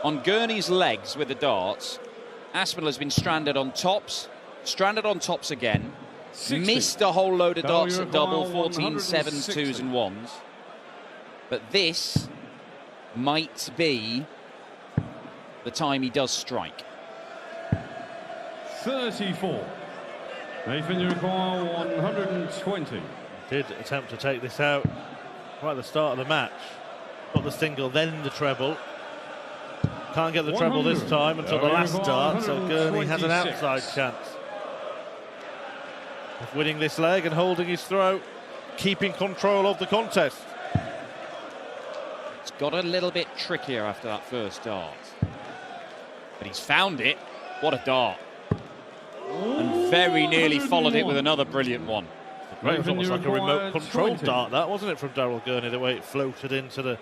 On Gurney's legs with the darts, Aspinall has been stranded on tops again, 60. missed a whole load of darts at double, 14 sevens, 2s and 1s. But this might be the time he does strike. 34. Nathan, you require 120. Did attempt to take this out right at the start of the match. Got the single, then the treble. Can't get the treble this time until the last dart, so Gurney has an outside chance of winning this leg and holding his throw, keeping control of the contest. It's got a little bit trickier after that first dart. But he's found it. What a dart. And very nearly followed it with another brilliant one. It was almost like a remote control dart, that, wasn't it, from Daryl Gurney, the way it floated into the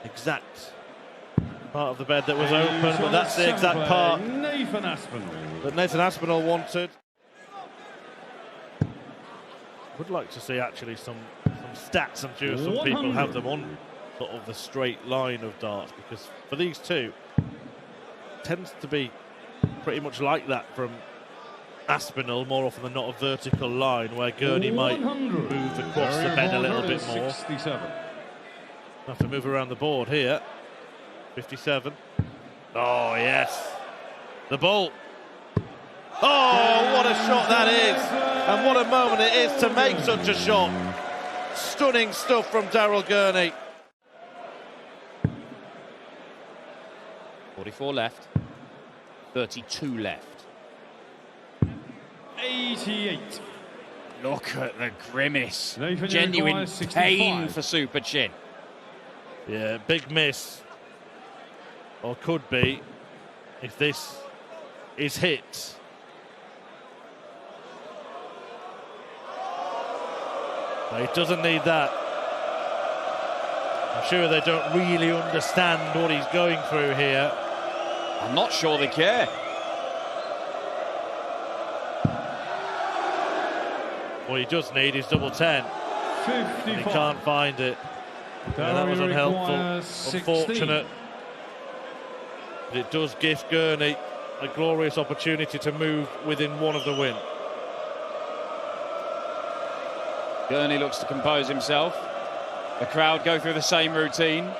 exact part of the bed that was open, but that's the exact part that Nathan Aspinall wanted. Would like to see actually some stats. I'm sure some people have them on sort of the straight line of darts, because for these two, it tends to be pretty much like that from Aspinall, more often than not a vertical line, where Gurney might move across the bed a little bit more. 67. Have to move around the board here. 57. Oh, yes. The ball. Oh, what a shot that is. And what a moment it is to make such a shot. Stunning stuff from Daryl Gurney. 44 left. 32 left. 88. Look at the grimace. Nathan, genuine pain for Super Chin. Yeah, big miss. Or could be, if this is hit. No, he doesn't need that. I'm sure they don't really understand what he's going through here. I'm not sure they care. What he does need is double 10. 55. And he can't find it. Yeah, that was unhelpful, unfortunate. But it does give Gurney a glorious opportunity to move within one of the win. Gurney looks to compose himself. The crowd go through the same routine.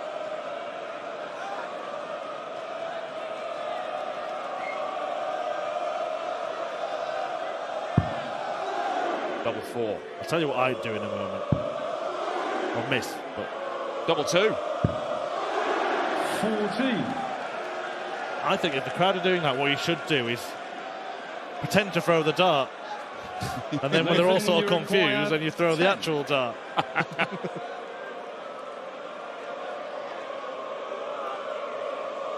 Double 4. I'll tell you what I'd do in a moment. Or miss, but... Double 2. 14. I think if the crowd are doing that, what you should do is pretend to throw the dart. And then when they're all sort of confused, then you throw the actual dart.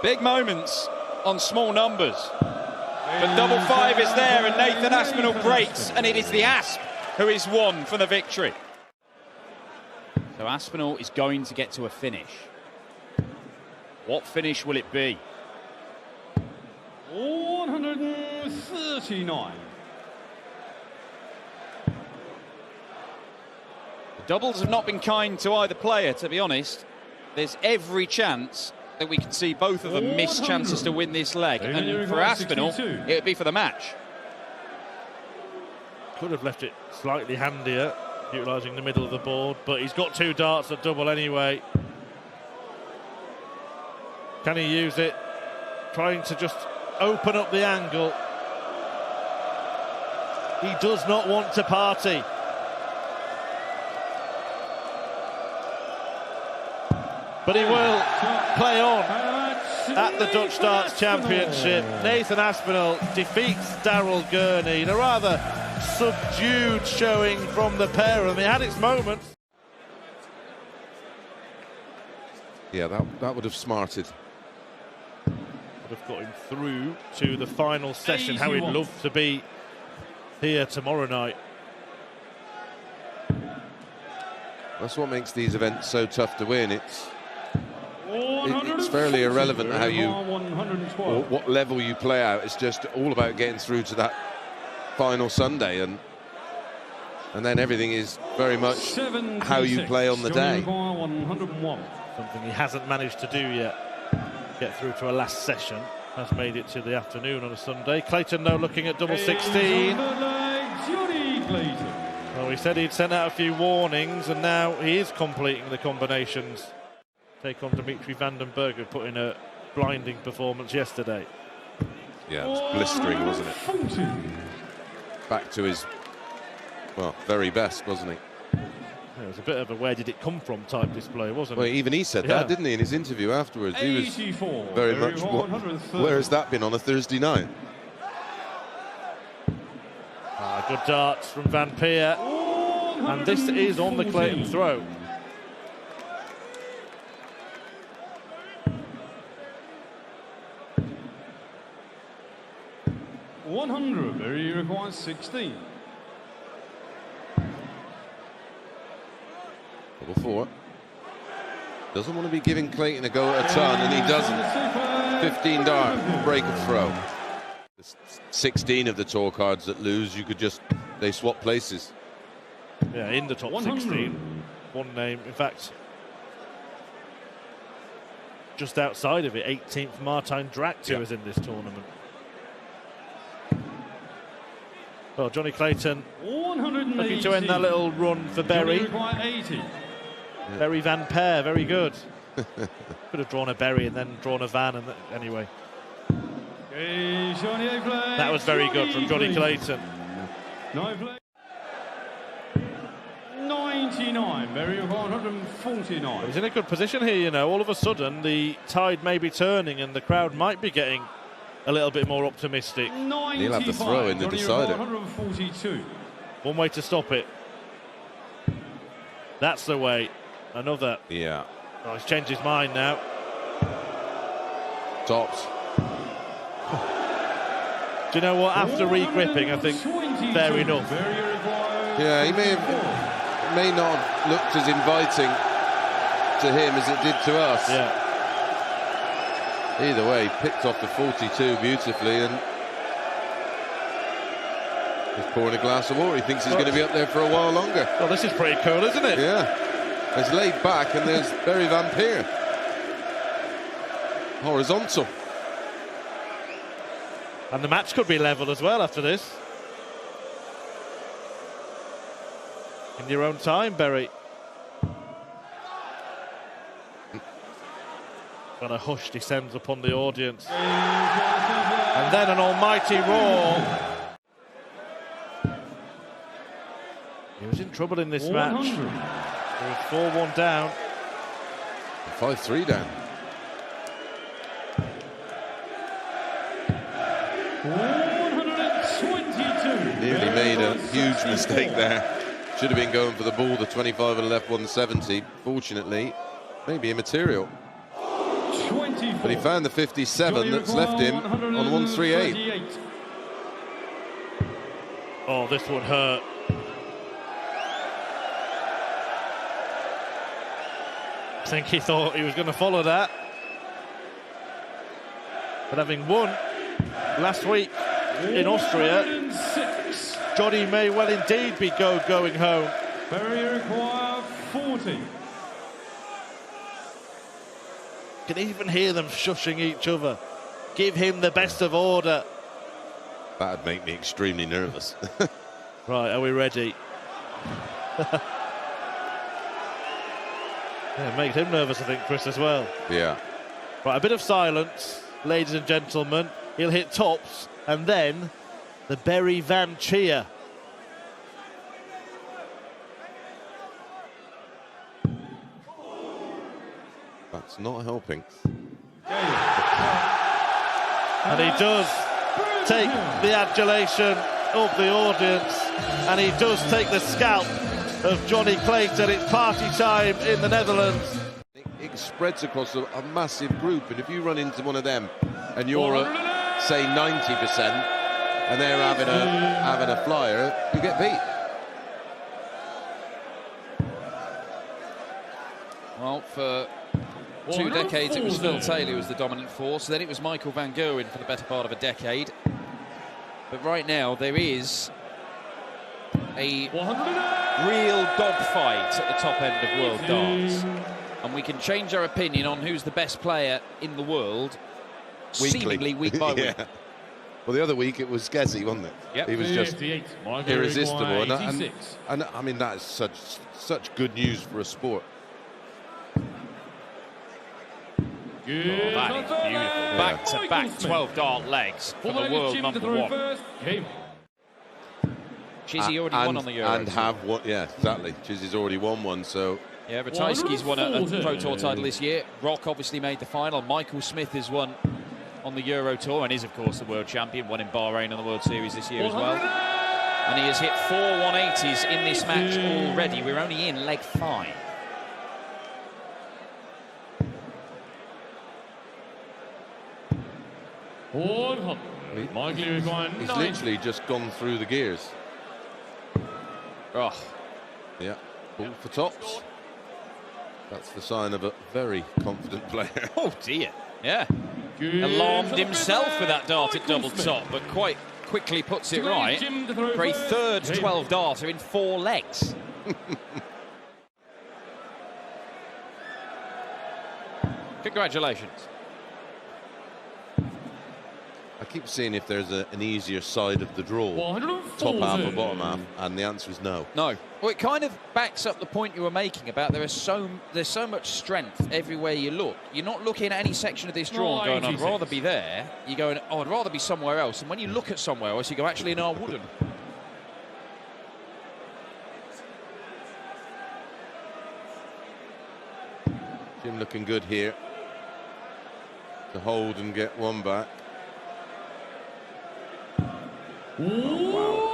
Big moments on small numbers. But double 5 is there, and Nathan Aspinall breaks, and it is the Asp who is won for the victory. So Aspinall is going to get to a finish. What finish will it be? 139. The doubles have not been kind to either player, to be honest. There's every chance that we can see both of them miss chances to win this leg. And for Aspinall, it would be for the match. Could have left it slightly handier, utilising the middle of the board, but he's got 2 darts at double anyway. Can he use it? Trying to just open up the angle. He does not want to party. But he will play on at the Dutch Darts Championship. Nathan Aspinall defeats Daryl Gurney in a rather subdued showing from the pair of them. It had its moments. Yeah, that would have smarted. Would have got him through to the final session. How he'd love to be here tomorrow night. That's what makes these events so tough to win. It's fairly irrelevant how you or what level you play out. It's just all about getting through to that final Sunday, and then everything is very much how you play on the day. Something he hasn't managed to do yet. get through to a last session. Has made it to the afternoon on a Sunday. Clayton now looking at double 16. Well, he said he'd sent out a few warnings, and now he is completing the combinations. Take on Dimitri Vandenberg, who put in a blinding performance yesterday. Yeah, it was blistering, wasn't it? Back to his, well, very best, wasn't he? It was a bit of a where did it come from type display, wasn't it? Well, even he said that, didn't he, in his interview afterwards? He was very much, where has that been on a Thursday night? Good darts from Van Peer. And this is on the Clayton throw. He requires 16. Double 4. Doesn't want to be giving Clayton a go at a ton, and he doesn't. 15 dart, break and throw. 16 of the tour cards that lose, you could just, they swap places. Yeah, in the top 16. One name, in fact, just outside of it, 18th Martijn Drakter is in this tournament. Well, Johnny Clayton looking to end that little run for Berry. Berry Van Peer, very good. Could have drawn a Berry and then drawn a Van, and anyway. That was very good from Johnny Clayton. 99, Berry 149. He's in a good position here, you know. All of a sudden, the tide may be turning and the crowd might be getting a little bit more optimistic. He'll have the throw in the decider. 142. One way to stop it. That's the way. Another. Yeah. Oh, he's changed his mind now. Tops. Do you know what? After re-gripping, I think fair enough. Yeah, he may not have looked as inviting to him as it did to us. Yeah. Either way, he picked off the 42 beautifully, and he's pouring a glass of water. He thinks he's going to be up there for a while longer. Well, this is pretty cool, isn't it? Yeah. He's laid back, and there's Berry Van Peer. Horizontal. And the match could be level as well after this. In your own time, Berry. And a hush descends upon the audience. And then an almighty roar. He was in trouble in this match. He was 4-1 down. 5-3 down. 122. Nearly made a huge mistake there. Should have been going for the ball, the 25 and left 170. Fortunately, maybe immaterial. 24. But he found the 57 that's left him on 138. Oh, this would hurt. I think he thought he was going to follow that. But having won last week in Austria, Johnny may well indeed be going home. Berry require 40. Can even hear them shushing each other. Give him the best of order. That'd make me extremely nervous. Right, are we ready? Yeah, it makes him nervous, I think, Chris, as well. Yeah. Right, a bit of silence, ladies and gentlemen. He'll hit tops, and then the Berry Van cheer. That's not helping. And he does take the adulation of the audience, and he does take the scalp of Johnny Clayton. It's party time in the Netherlands. It spreads across a massive group, and if you run into one of them and you're at, say, 90% and they're having a flyer, you get beat. Well, for 2 decades it was Phil Taylor who was the dominant force, then it was Michael van Gerwen for the better part of a decade. But right now there is a real dogfight at the top end of world darts. and we can change our opinion on who's the best player in the world Weekly. seemingly week by week. Yeah. Well, the other week it was Gezi, wasn't it? Yep. He was just 58. irresistible. And, 86. and I mean, that is such good news for a sport. Good. That is beautiful. Back-to-back 12-dart legs for the world number one. Chizzy already won on the Euro. And have won, yeah, exactly. Chizzy's already won one, so... Yeah, Ratajski's won a Pro Tour title this year. Rock obviously made the final. Michael Smith has won on the Euro Tour and is, of course, the world champion. Won in Bahrain on the World Series this year as well. And he has hit 4 180s in this match already. We're only in leg 5. He's literally just gone through the gears. Oh, Yeah, ball for tops. That's the sign of a very confident player. oh dear. Yeah. Alarmed himself with that dart at double top, but quite quickly puts it right for a third 12-darter in 4 legs. Congratulations. I keep seeing if there's an easier side of the draw, top half or bottom half, and the answer is no. No. Well, it kind of backs up the point you were making about there's so much strength everywhere you look. You're not looking at any section of this draw and going, I'd rather be there. You're going, oh, I'd rather be somewhere else. And when you look at somewhere else, you go, actually, no, I wouldn't. Jim looking good here to hold and get one back. Well,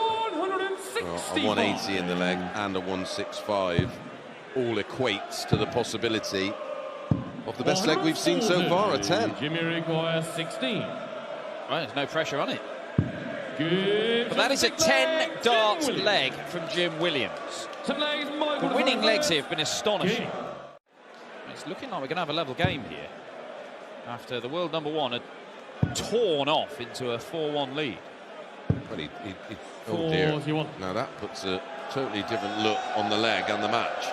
a 180 in the leg and a 165 all equates to the possibility of the best leg we've seen so far, a 10. Jimmy requires 16. Right, there's no pressure on it. Good. But that is a 10-dart leg from Jim Williams. The winning legs here have been astonishing. It's looking like we're going to have a level game here after the world number one had torn off into a 4-1 lead. But oh dear. Now that puts a totally different look on the leg and the match.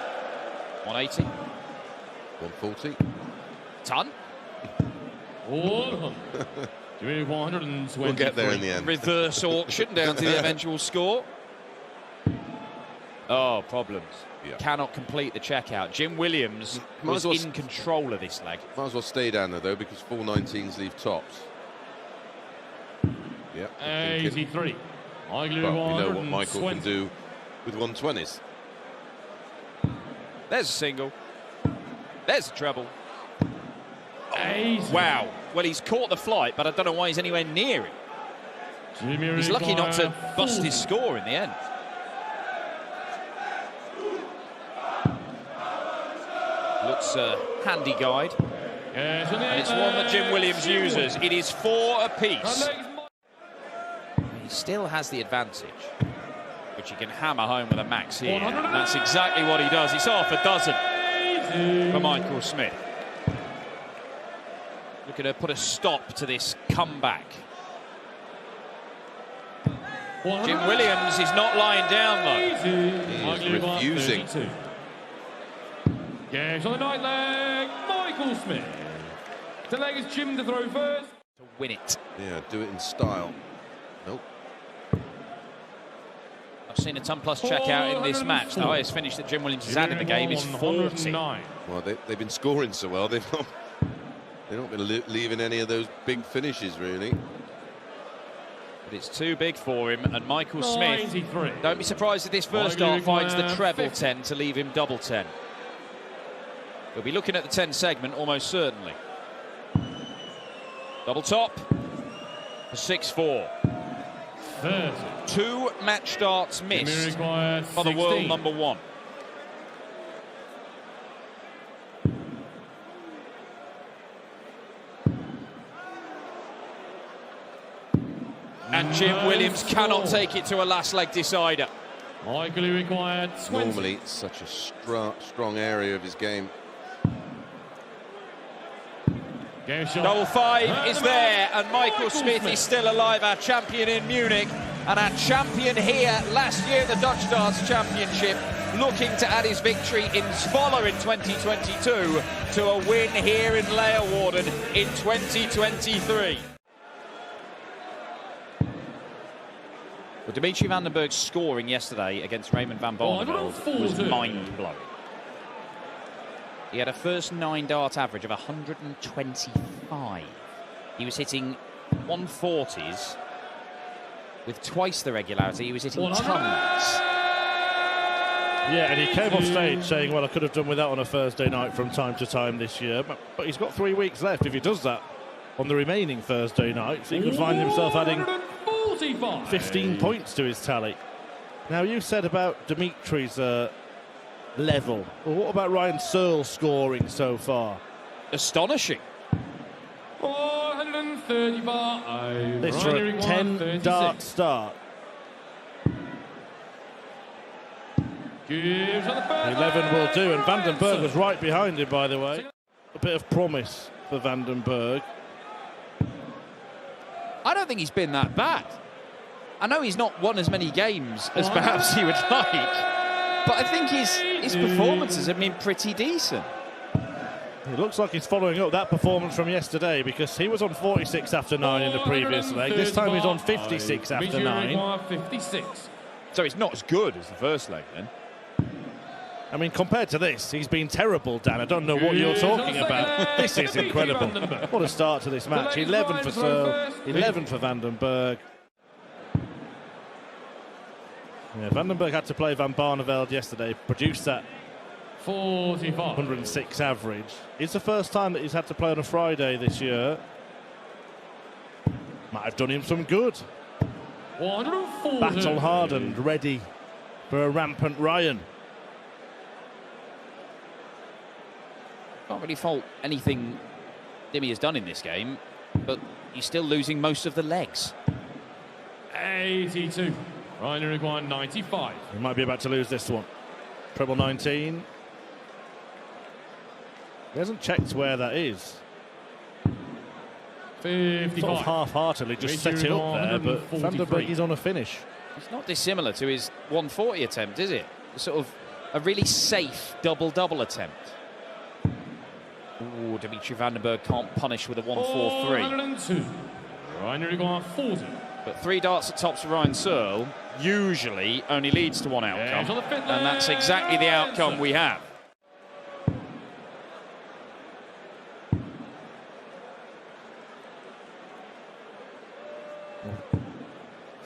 180. 140. Ton. We'll get there in the end. Reverse auction down to the eventual score. Oh, problems. Yeah. Cannot complete the checkout. Jim Williams was in control of this leg. Might as well stay down there, though, because 419s leave tops. Yep. 83. But you know what Michael can do with 120s. There's a single. There's a treble. Oh, wow. Well, he's caught the flight, but I don't know why he's anywhere near it. He's lucky not to bust his score in the end. Looks a handy guide. And it's one that Jim Williams uses. It is 4 apiece. He still has the advantage, which he can hammer home with a max here. And that's exactly what he does. It's half a dozen for Michael Smith. Looking to put a stop to this comeback. Jim Williams is not lying down, though. He is refusing. Games on the night leg, Michael Smith. The leg is Jim to throw first. To win it. Yeah, do it in style. Nope. I've seen a ton plus checkout in this match. The highest finish that Jim Williams has had in the game is 40. Well, they've been scoring so well. They're not been leaving any of those big finishes, really. But it's too big for him, and Michael Smith, 93. don't be surprised if this first dart finds the treble 10 to leave him double 10. He'll be looking at the 10 segment almost certainly. Double top for 6-4. 2 match darts missed for the world number one. And Jim Williams cannot take it to a last leg decider. Michael required 20. Normally, it's such a strong area of his game. Double 5 is there, and Michael Smith is still alive, our champion in Munich, and our champion here last year at the Dutch Darts Championship. looking to add his victory in Zwolle in 2022 to a win here in Leeuwarden in 2023. Well, Dimitri van den Berg's scoring yesterday against Raymond van Barneveld was mind-blowing. He had a first 9-dart average of 125. He was hitting 140s with twice the regularity. He was hitting tons. Yeah, and he came off stage saying, well, I could have done with that on a Thursday night from time to time this year. But he's got 3 weeks left. If he does that on the remaining Thursday nights, he could find himself adding 15 points to his tally. Now, you said about Dimitri's level. Well, what about Ryan Searle scoring so far? Astonishing. 435. This for a 10-dart start. 11 will do, and van den Berg was right behind him, by the way. A bit of promise for van den Berg. I don't think he's been that bad. I know he's not won as many games as perhaps he would like, but I think his performances have been pretty decent. It looks like he's following up that performance from yesterday, because he was on 46 after 9 in the previous leg. This time he's on 56 after 9. So it's not as good as the first leg then. I mean, compared to this, he's been terrible, Dan. I don't know what you're talking about. This is incredible. What a start to this match. 11 for Searle, 11 for van den Berg. Yeah, van den Berg had to play Van Barneveld yesterday, produced that 106 average. It's the first time that he's had to play on a Friday this year. Might have done him some good. Battle hardened, ready for a rampant Ryan. Can't really fault anything Dimmy has done in this game, but he's still losing most of the legs. 82. Ryan Uruguay 95. He might be about to lose this one. Treble 19. He hasn't checked where that is. 55. Sort of half-heartedly just set it up there, but van den Berg is on a finish. It's not dissimilar to his 140 attempt, is it? Sort of a really safe double-double attempt. Ooh, Dimitri van den Berg can't punish with a 143. 102. Ryan Uruguay 40. But 3 darts at tops for Ryan Searle usually only leads to one outcome, and that's exactly the outcome we have.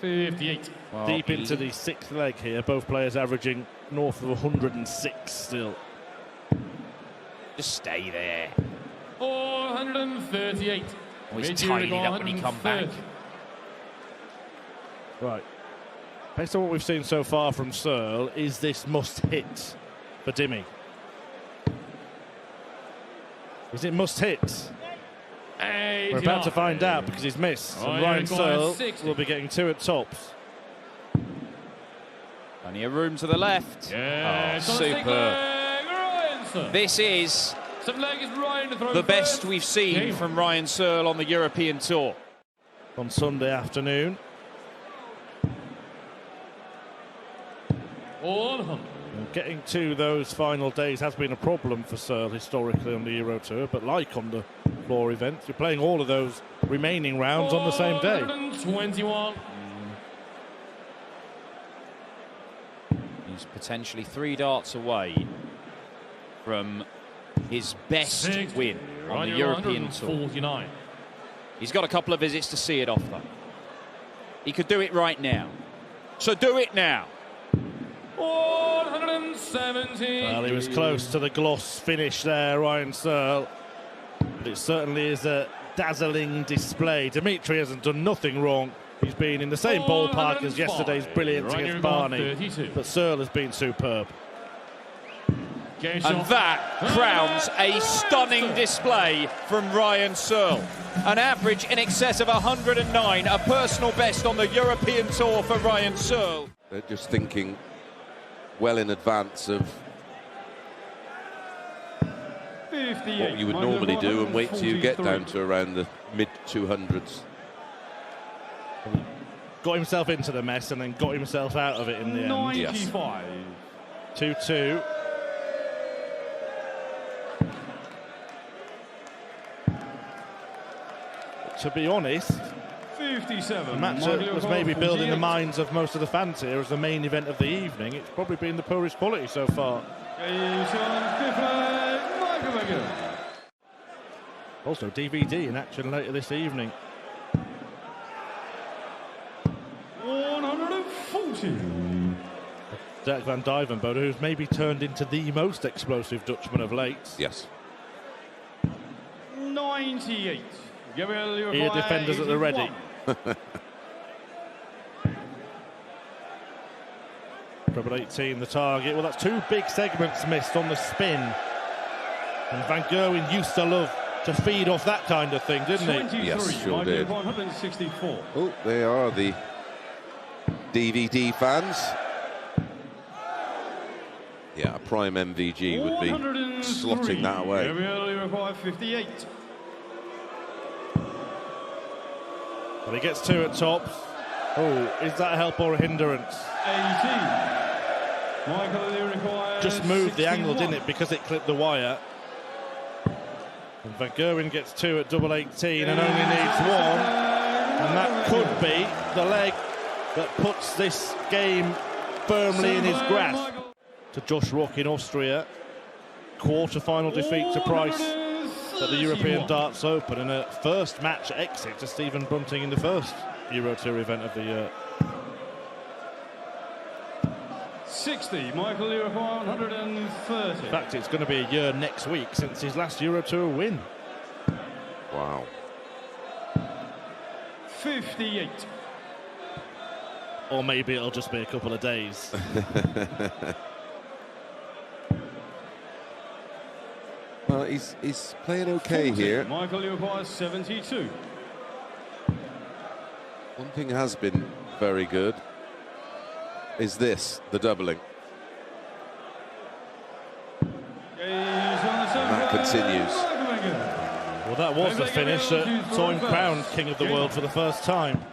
Well, deep into the 6th leg here, both players averaging north of 106 still. Just stay there. 438. Oh, he's tidied up when he come back. Right. Based on what we've seen so far from Searle, is this must hit for Dimmy? Is it must hit? We're about to find out, because he's missed. And Ryan Searle will be getting 2 at tops. Plenty of room to the left. Yeah, oh, super. This is the best we've seen from Ryan Searle on the European Tour. On Sunday afternoon. And getting to those final days has been a problem for Searle historically on the Euro Tour, but like on the floor events, you're playing all of those remaining rounds on the same day. 21. He's potentially 3 darts away from his best win on the European Tour. He's got a couple of visits to see it off, though. He could do it right now. So do it now. 117. Well, he was close to the gloss finish there, Ryan Searle. But it certainly is a dazzling display. Dimitri hasn't done nothing wrong. He's been in the same ballpark as yesterday's brilliance against Barney. But Searle has been superb. And that crowns a stunning display from Ryan Searle. An average in excess of 109, a personal best on the European Tour for Ryan Searle. They're just thinking well in advance of what you would normally do and wait till you get down to around the mid-200s. Got himself into the mess and then got himself out of it in the end. 95. 2-2. To be honest, 57. the match that was maybe built in the minds of most of the fans here as the main event of the evening. It's probably been the poorest quality so far. Also, DVD in action later this evening. 140. Dirk van Dijvenbode, who's maybe turned into the most explosive Dutchman of late. Yes. 98. Here, defenders at the ready. Treble 18, the target. Well, that's two big segments missed on the spin. And Van Gerwen used to love to feed off that kind of thing, didn't he? Yes, sure did. 164. Oh, they are the DVD fans. Yeah, a prime MVG would be slotting that away. 58. Well, he gets two at tops. Oh, is that a help or a hindrance? 18. Michael requires Just moved the 61. angle, didn't it? Because it clipped the wire. And Van Gerwen gets two at double 18 and only needs one. And that could be the leg that puts this game firmly in his grasp. To Josh Rock in Austria. Quarter-final defeat to Price at the European Darts Open, and a first match exit to Stephen Bunting in the first Euro Tour event of the year. 60. Michael requires 130. In fact, it's going to be a year next week since his last Euro Tour win. Wow. 58. Or maybe it'll just be a couple of days. Well, he's playing okay 40. here. Michael requires 72. One thing has been very good is this, the doubling. And that continues. Well, that was the finish that saw him crowned King of the World for the first time.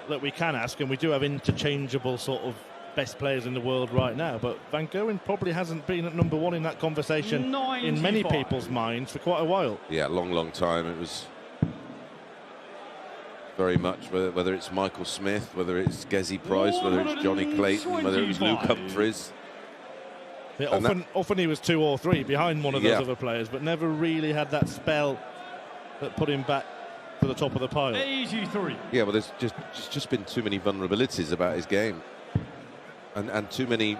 That we can ask, and we do have interchangeable sort of best players in the world right now, but Van Gerwen probably hasn't been at number one in that conversation 95. in many people's minds for quite a while. Yeah, long time. It was very much, whether it's Michael Smith, whether it's Gezi Price, whether it's Johnny Clayton, whether it was Luke Humphries. Yeah, often he was 2 or 3 behind one of those Yeah. other players, but never really had that spell that put him back to the top of the pile. 83. Yeah, well, there's just been too many vulnerabilities about his game, and too many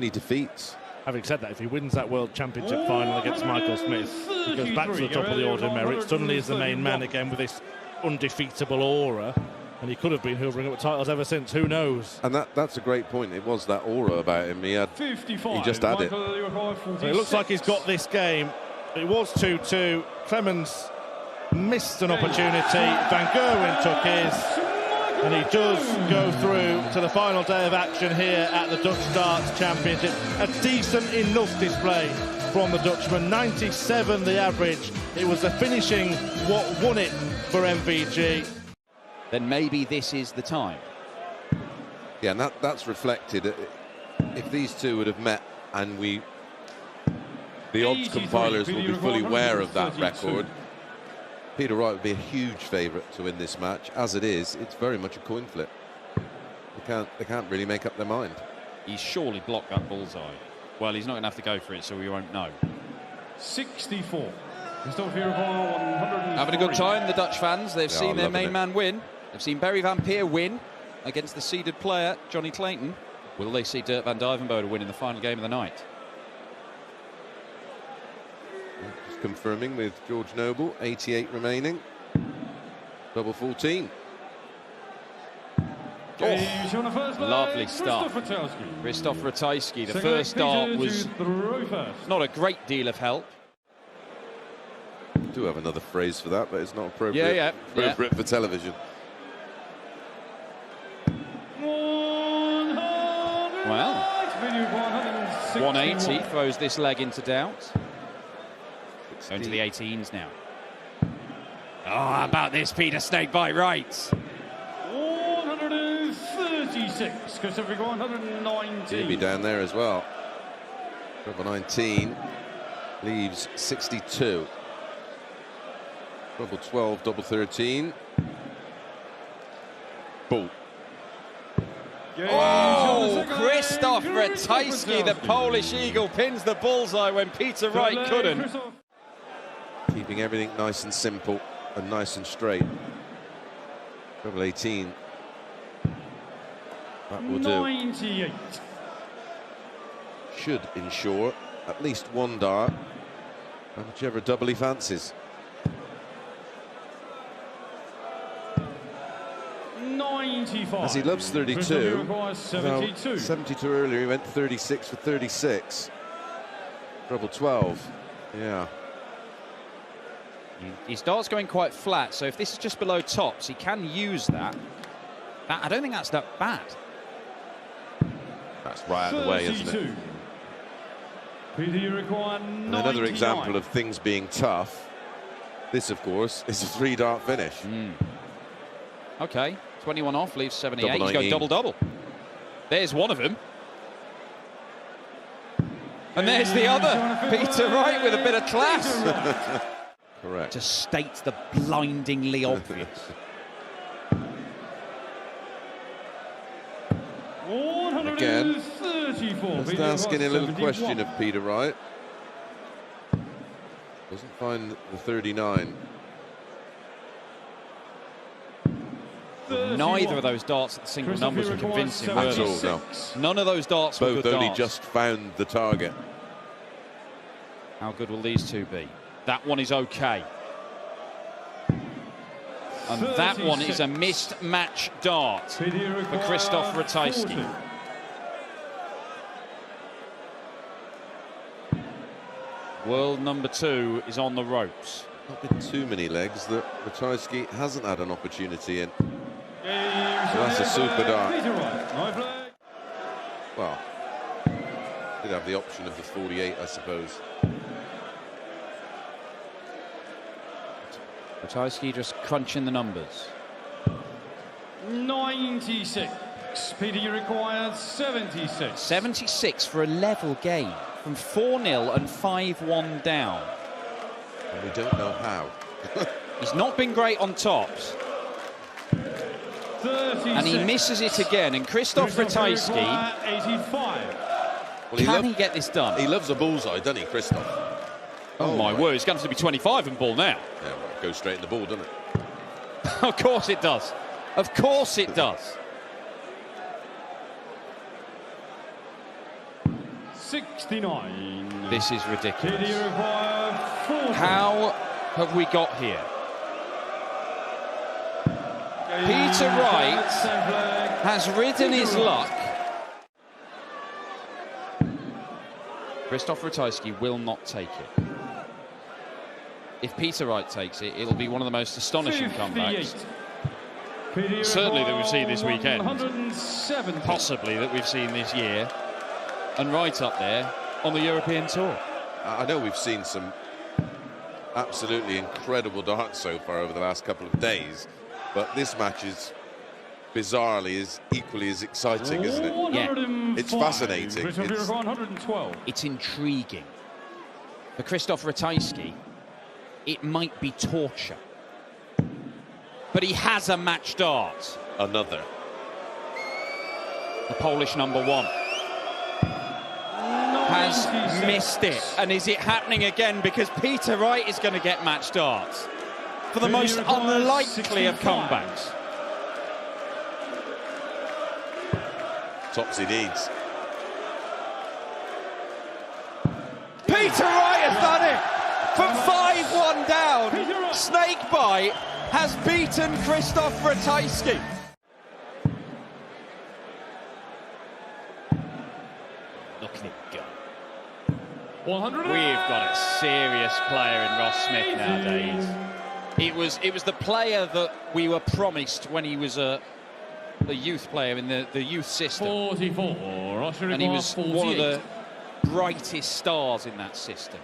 defeats. Having said that, if he wins that World Championship final against Michael Smith, he goes back to the top of the order of merit, suddenly is the main man again with this undefeatable aura, and he could have been hoovering up titles ever since, who knows? And that's a great point. It was that aura about him. He 55. just had it. So it looks like he's got this game. It was 2-2. Clemens missed an opportunity. Van Gerwen took his, and he does go through to the final day of action here at the Dutch Darts Championship. A decent enough display from the Dutchman. 97 the average. It was the finishing what won it for MVG. Then maybe this is the time. Yeah, and that's reflected. If these two would have met, and the odds compilers will be fully aware of that record, Peter Wright would be a huge favourite to win this match. As it is, it's very much a coin flip. They can't really make up their mind. He's surely blocked that bullseye. Well, he's not going to have to go for it, so we won't know. 64. Having a good time, the Dutch fans. They've seen their main it. man win. They've seen Barry van Peer win against the seeded player, Johnny Clayton. Will they see Dirk van Dijvenbode win in the final game of the night? Just confirming with George Noble, 88 remaining. Double 14. Lovely start. Krzysztof Ratajski. The first start was not a great deal of help. Do have another phrase for that, but it's not appropriate. Appropriate for television. Well, 180 throws this leg into doubt. Going to the 18s now. Oh, how about this, Peter? Snake bite right. 130. 36. Christopher 119. He'll be down there as well. Double 19 leaves 62. Double 12, double 13. Bull. Oh, Krzysztof Ratajski, the Polish eagle, pins the bullseye when Peter Wright couldn't. Keeping everything nice and simple and nice and straight. Double 18. That will do. 98. Should ensure at least one dart, and whichever double he fancies. 95. As he loves 32. Requires 72. Well, 72 earlier, he went 36 for 36. Double 12. Yeah. His dart's going quite flat, so if this is just below tops, he can use that. I don't think that's that bad. That's right out of the way, isn't it? Peter, you require 99. And another example of things being tough. This, of course, is a 3-dart finish. Okay, 21 off, leaves 78. Double He's got 19. double-double. There's one of them. And there's the other. Peter Wright with a bit of class. Correct. To state the blindingly obvious. Again, just asking a little question of Peter Wright. Doesn't find the 39. Neither of those darts at the single numbers were convincing, were At all, they? no. None of those darts were Both good only darts. just found the target. How good will these two be? That one is okay. And that one is a missed match dart for Krzysztof Ratajski. World number 2 is on the ropes. Not been too many legs that Ratajski hasn't had an opportunity in. So that's a super dart. Well, did have the option of the 48, I suppose. Ratajski just crunching the numbers. 96. Peter, you required 76. 76 for a level game from 4-0 and 5-1 down. And we don't know how. He's not been great on tops. 36. And he misses it again. And Krzysztof Ratajski, 85. Well, can he get this done? He loves a bullseye, doesn't he, Krzysztof? Oh my word, it's going to be 25 and ball now. Yeah, well, it goes straight in the ball, doesn't it? Of course it does. Of course it does. 69. This is ridiculous. Peter, you require 40. How have we got here? Peter Wright has ridden his luck. Krzysztof Ratajski will not take it. If Peter Wright takes it, it'll be one of the most astonishing comebacks. Certainly that we've seen this weekend. Possibly that we've seen this year. And right up there on the European Tour. I know we've seen some absolutely incredible darts so far over the last couple of days, but this match is bizarrely equally as exciting, isn't it? Yeah. It's fascinating. It's intriguing. For Krzysztof Ratajski, it might be torture. But he has a match dart. Another. The Polish number 1 has missed it. And is it happening again? Because Peter Wright is going to get match darts for the most unlikely of comebacks. Tops he needs. Peter Wright has done it! From 5-1 down, Snakebite has beaten Krzysztof Ratajski. Look at it go. 100. We've got a serious player in Ross Smith nowadays. It was the player that we were promised when he was a youth player in the youth system. 44. And he was one of the brightest stars in that system.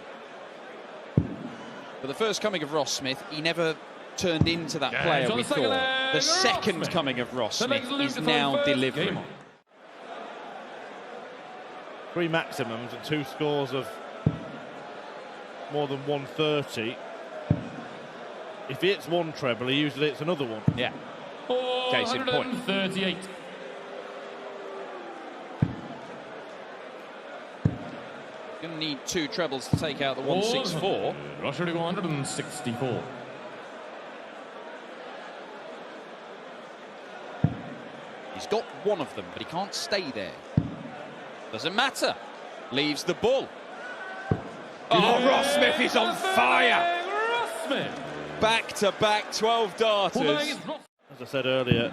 But the first coming of Ross Smith, he never turned into that player we thought. The second coming of Ross Smith is now delivering. 3 maximums and 2 scores of more than 130. If he hits 1 treble, he usually hits another one. Yeah. Case in point. 38. Going to need 2 trebles to take out the 164. Russia 164. He's got one of them, but he can't stay there. Doesn't matter. Leaves the bull. Oh, Ross Smith is on fire. Ross Smith. Back-to-back 12 darters. As I said earlier,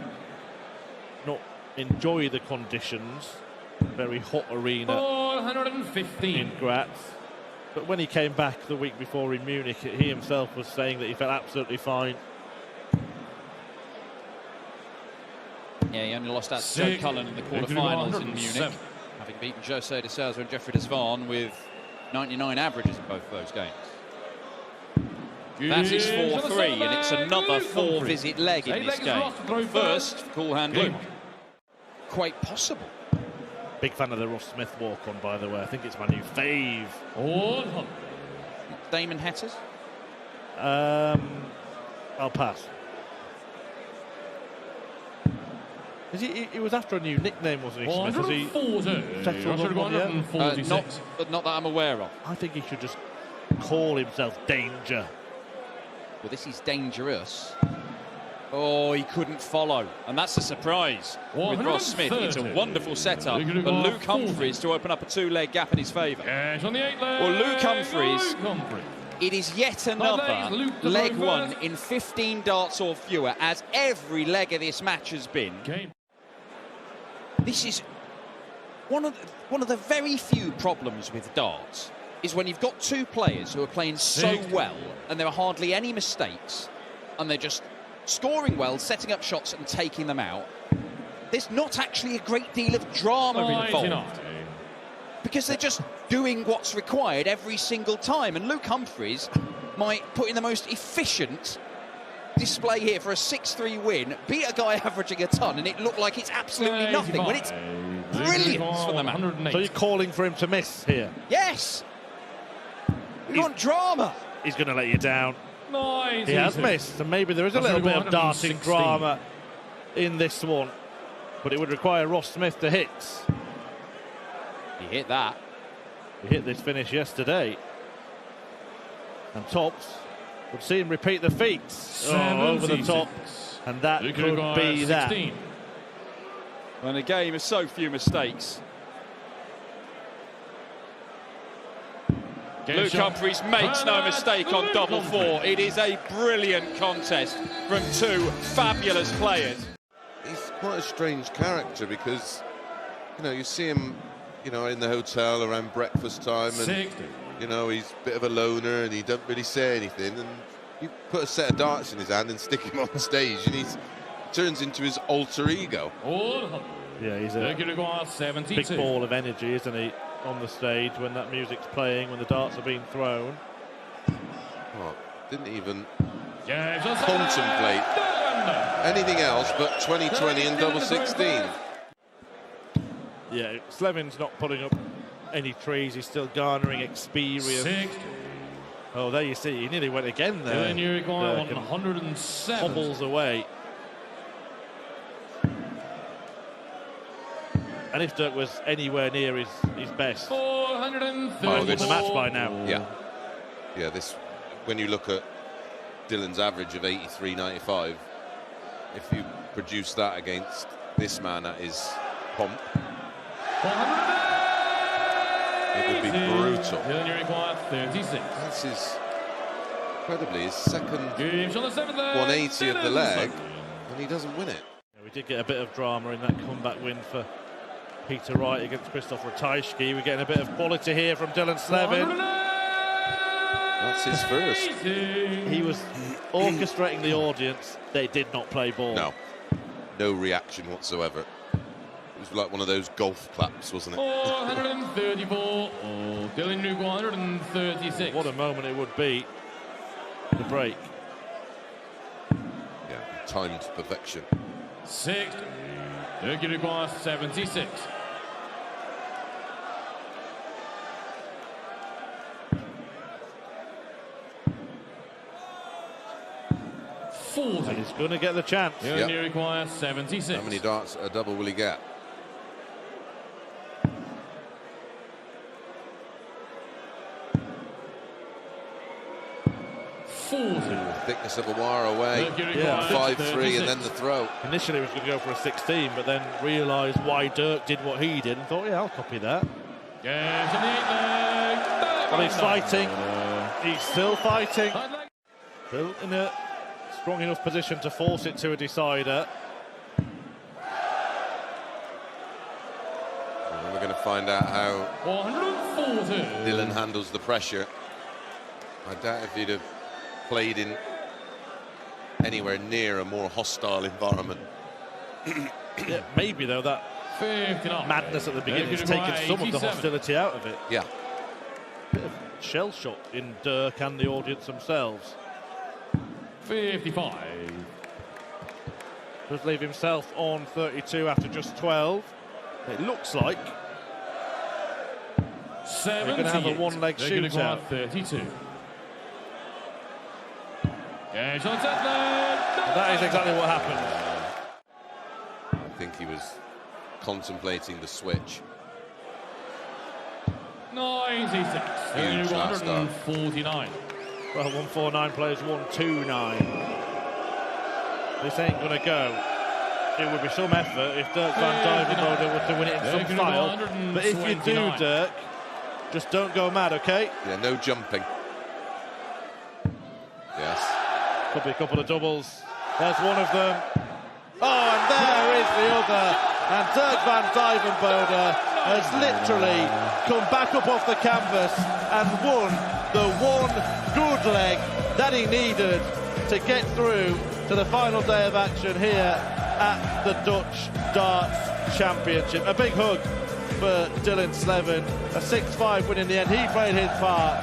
not enjoy the conditions. Very hot arena 415 in Graz. But when he came back the week before in Munich, he himself was saying that he felt absolutely fine. Yeah, he only lost out to Joe Cullen in the quarterfinals in Munich, having beaten Jose de Souza and Jeffrey Desvan with 99 averages in both of those games. That is 4-3, and it's another 4-visit leg in this game. First, cool handling. Quite possible. Big fan of the Ross Smith walk-on, by the way. I think it's my new fave. Damon Hetters? I'll pass. He was after a new nickname, wasn't he, Smith? Has he settled on one yet? Not that I'm aware of. I think he should just call himself Danger. Well, this is dangerous. Oh, he couldn't follow. And that's a surprise with Ross Smith. It's a wonderful setup for Luke Humphries to open up a 2-leg gap in his favour. Well, Luke Humphries, it is yet another leg one in 15 darts or fewer, as every leg of this match has been. This is one of the very few problems with darts, is when you've got 2 players who are playing so well and there are hardly any mistakes and they're just scoring well, setting up shots and taking them out. There's not actually a great deal of drama involved because they're just doing what's required every single time. And Luke Humphries might put in the most efficient display here for a 6-3 win, beat a guy averaging a ton, and it looked like it's absolutely nothing when it's brilliant for the man. So you're calling for him to miss here? Yes. We want drama. He's going to let you down. Nice. He has missed, and maybe there is a little bit of darting drama in this one, but it would require Ross Smith to hit. He hit that. He hit this finish yesterday, and Tops would see him repeat the feats over the top, and that could be that. And a game of so few mistakes. Luke Humphries makes no mistake on double 4. It is a brilliant contest from 2 fabulous players. He's quite a strange character because, you know, you see him, you know, in the hotel around breakfast time, and you know, he's a bit of a loner and he don't really say anything, and you put a set of darts in his hand and stick him on stage and he turns into his alter ego. Yeah, he's a big ball of energy, isn't he, on the stage when that music's playing, when the darts are being thrown. Oh, didn't even contemplate anything else but 20-20 and double 16. Yeah, Slevin's not putting up any trees, he's still garnering experience. Oh, there you see, he nearly went again there. 107. Hobbles away. And if Dirk was anywhere near his best, 430. oh, the match by now. Yeah, this, when you look at Dylan's average of 83.95, if you produce that against this man at his pomp, it would be brutal. Dylan, you require 36. This is incredibly his second 180 of the leg, and he doesn't win it. Yeah, we did get a bit of drama in that comeback win for Peter Wright against Christoph Ratajski. We're getting a bit of quality here from Dylan Slevin. That's his first. He was orchestrating the audience. They did not play ball. No reaction whatsoever. It was like one of those golf claps, wasn't it? 434. Oh, Dylan Nuke 136. What a moment it would be. The break. Yeah. timed to perfection. 6. Turkey requires 76. 40. And he's going to get the chance. Turkey requires 76. How many darts a double will he get? Thickness of a wire away. Yeah. 5-3 and then the throw. Initially he was going to go for a 16, but then realised why Dirk did what he did and thought, yeah, I'll copy that. Well, he's fighting. He's still fighting. Still in a strong enough position to force it to a decider. And we're going to find out how 140. Dylan handles the pressure. I doubt if he'd have played in anywhere near a more hostile environment. Yeah, maybe though that 59. madness at the beginning has taken some of the hostility out of it. Yeah. Bit of shell shock in Dirk and the audience themselves. 55. Does leave himself on 32 after just 12. It looks like 78. we're going to have a one-leg shootout. 32. And that is exactly what happened. I think he was contemplating the switch. 96. Huge last start. 149. Well, 149 plays 129. This ain't going to go. It would be some effort if Dirk van Dijvenbode were to win it in some style. But if you do, Dirk, just don't go mad, okay? Yeah, no jumping. Yes. Could be a couple of doubles. There's one of them. Oh, and there is the other. And Dirk van Dijvenbode has literally come back up off the canvas and won the one good leg that he needed to get through to the final day of action here at the Dutch Darts Championship. A big hug for Dylan Slevin. A 6-5 win in the end. He played his part.